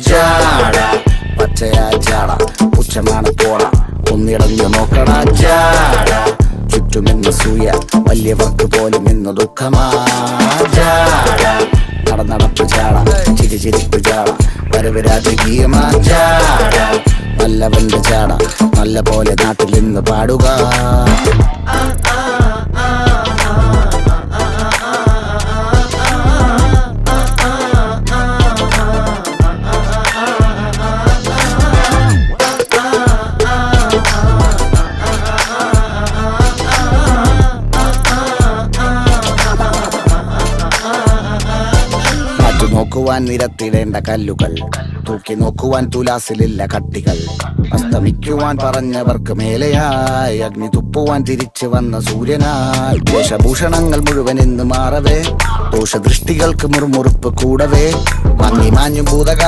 ജാട പച്ചയാ ജാട ഉച്ചമാണ് പോട ഒന്നിടഞ്ഞു നോക്കണ ജാട ചുറ്റുമെന്ന് സൂയ വലിയവർക്ക് പോലും ഇന്ന് ദുഃഖമാ ജാട നടപ്പ് ജാട ചിരിപ്പ് ജാട വരവ് രാജകീയമാ ജാട നല്ലവന്റെ ജാട നല്ല പോലെ നാട്ടിൽ നിന്ന് പാടുക. നോക്കുവാൻ നിരത്തിടേണ്ട കല്ലുകൾ, തൂക്കി നോക്കുവാൻ തുലാസിലില്ല കട്ടികൾ, അസ്തമിക്കുവാൻ പറഞ്ഞവർക്ക് മേലെയായി അഗ്നി തുപ്പുവാൻ തിരിച്ചു വന്ന സൂര്യനായി വേഷഭൂഷണങ്ങൾ മുഴുവൻ ഇന്ന് മാറവേ ദോഷദൃഷ്ടികൾക്ക് മുറുമുറുപ്പ് കൂടവേ മങ്ങി മാഞ്ഞു ഭൂതകാല